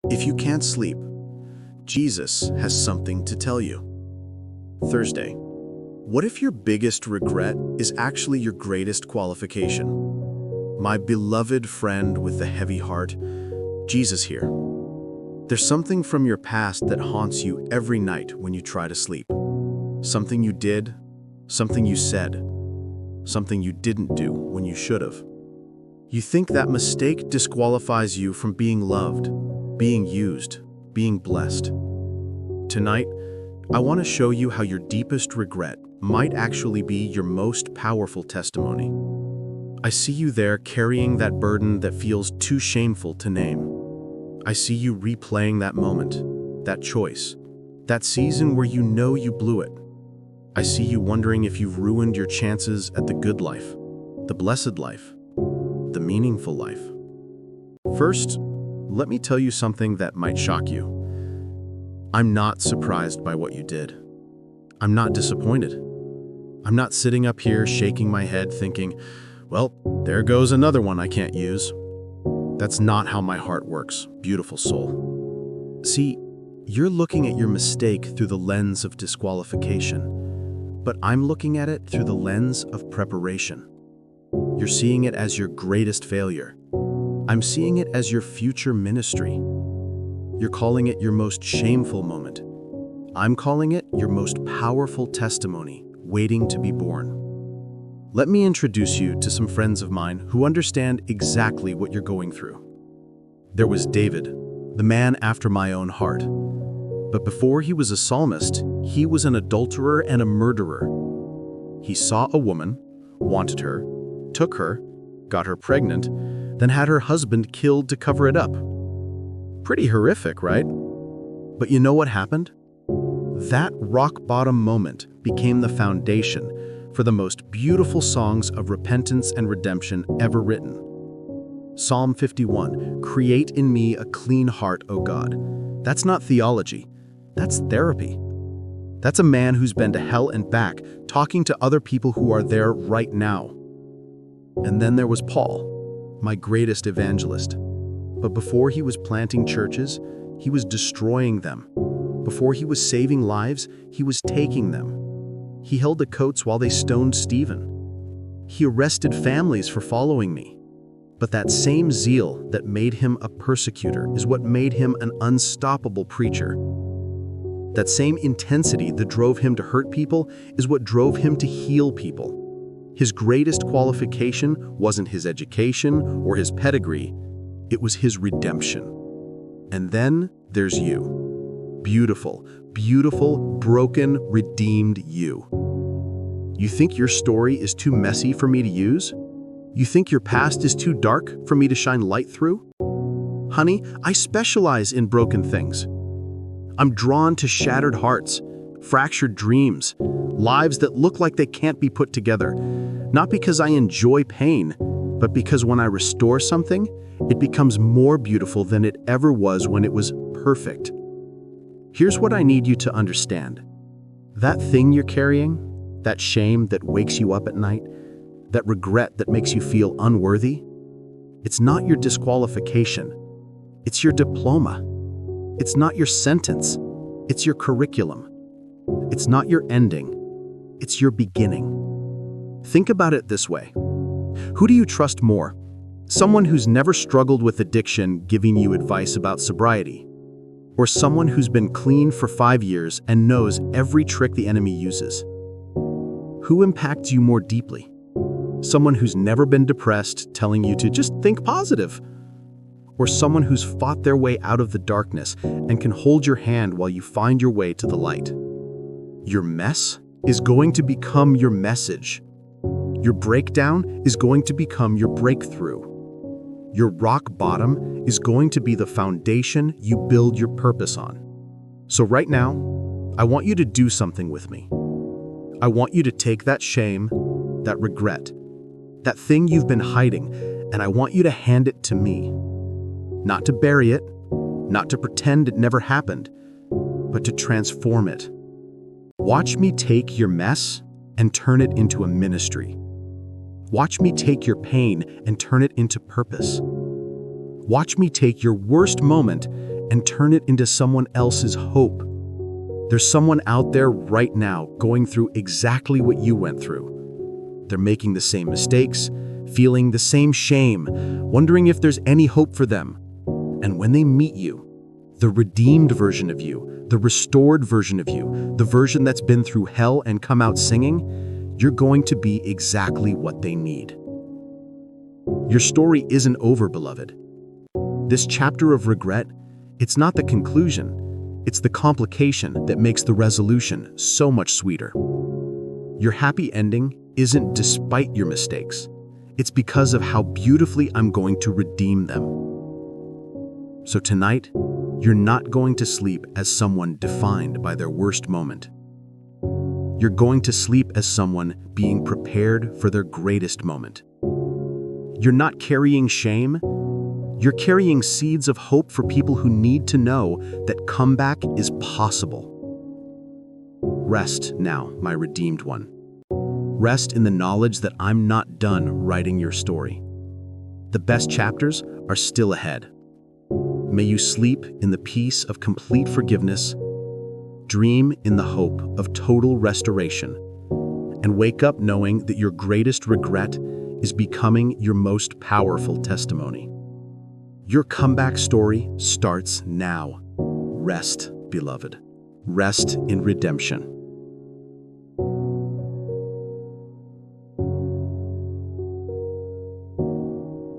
If you can't sleep, Jesus has something to tell you. Thursday. What if your biggest regret is actually your greatest qualification? My beloved friend with the heavy heart, Jesus here. There's something from your past that haunts you every night when you try to sleep. Something you did, something you said, something you didn't do when you should have. You think that mistake disqualifies you from being loved, being used, being blessed. Tonight, I want to show you how your deepest regret might actually be your most powerful testimony. I see you there carrying that burden that feels too shameful to name. I see you replaying that moment, that choice, that season where you know you blew it. I see you wondering if you've ruined your chances at the good life, the blessed life, the meaningful life. First, let me tell you something that might shock you. I'm not surprised by what you did. I'm not disappointed. I'm not sitting up here shaking my head thinking, well, there goes another one I can't use. That's not how my heart works, beautiful soul. See, you're looking at your mistake through the lens of disqualification, but I'm looking at it through the lens of preparation. You're seeing it as your greatest failure. I'm seeing it as your future ministry. You're calling it your most shameful moment. I'm calling it your most powerful testimony, waiting to be born. Let me introduce you to some friends of mine who understand exactly what you're going through. There was David, the man after my own heart. But before he was a psalmist, he was an adulterer and a murderer. He saw a woman, wanted her, took her, got her pregnant, then had her husband killed to cover it up. Pretty horrific, right? But you know what happened? That rock-bottom moment became the foundation for the most beautiful songs of repentance and redemption ever written. Psalm 51, "Create in me a clean heart, O God." That's not theology. That's therapy. That's a man who's been to hell and back, talking to other people who are there right now. And then there was Paul, my greatest evangelist. But before he was planting churches, he was destroying them. Before he was saving lives, he was taking them. He held the coats while they stoned Stephen. He arrested families for following me. But that same zeal that made him a persecutor is what made him an unstoppable preacher. That same intensity that drove him to hurt people is what drove him to heal people. His greatest qualification wasn't his education or his pedigree, it was his redemption. And then there's you. Beautiful, beautiful, broken, redeemed you. You think your story is too messy for me to use? You think your past is too dark for me to shine light through? Honey, I specialize in broken things. I'm drawn to shattered hearts, fractured dreams, lives that look like they can't be put together. Not because I enjoy pain, but because when I restore something, it becomes more beautiful than it ever was when it was perfect. Here's what I need you to understand. That thing you're carrying, that shame that wakes you up at night, that regret that makes you feel unworthy, it's not your disqualification. It's your diploma. It's not your sentence. It's your curriculum. It's not your ending. It's your beginning. Think about it this way. Who do you trust more? Someone who's never struggled with addiction giving you advice about sobriety? Or someone who's been clean for 5 years and knows every trick the enemy uses? Who impacts you more deeply? Someone who's never been depressed telling you to just think positive? Or someone who's fought their way out of the darkness and can hold your hand while you find your way to the light? Your mess is going to become your message. Your breakdown is going to become your breakthrough. Your rock bottom is going to be the foundation you build your purpose on. So right now, I want you to do something with me. I want you to take that shame, that regret, that thing you've been hiding, and I want you to hand it to me. Not to bury it, not to pretend it never happened, but to transform it. Watch me take your mess and turn it into a ministry. Watch me take your pain and turn it into purpose. Watch me take your worst moment and turn it into someone else's hope. There's someone out there right now going through exactly what you went through. They're making the same mistakes, feeling the same shame, wondering if there's any hope for them. And when they meet you, the redeemed version of you, the restored version of you, the version that's been through hell and come out singing, you're going to be exactly what they need. Your story isn't over, beloved. This chapter of regret, it's not the conclusion, it's the complication that makes the resolution so much sweeter. Your happy ending isn't despite your mistakes. It's because of how beautifully I'm going to redeem them. So tonight, you're not going to sleep as someone defined by their worst moment. You're going to sleep as someone being prepared for their greatest moment. You're not carrying shame. You're carrying seeds of hope for people who need to know that comeback is possible. Rest now, my redeemed one. Rest in the knowledge that I'm not done writing your story. The best chapters are still ahead. May you sleep in the peace of complete forgiveness, dream in the hope of total restoration, and wake up knowing that your greatest regret is becoming your most powerful testimony. Your comeback story starts now. Rest, beloved. Rest in redemption.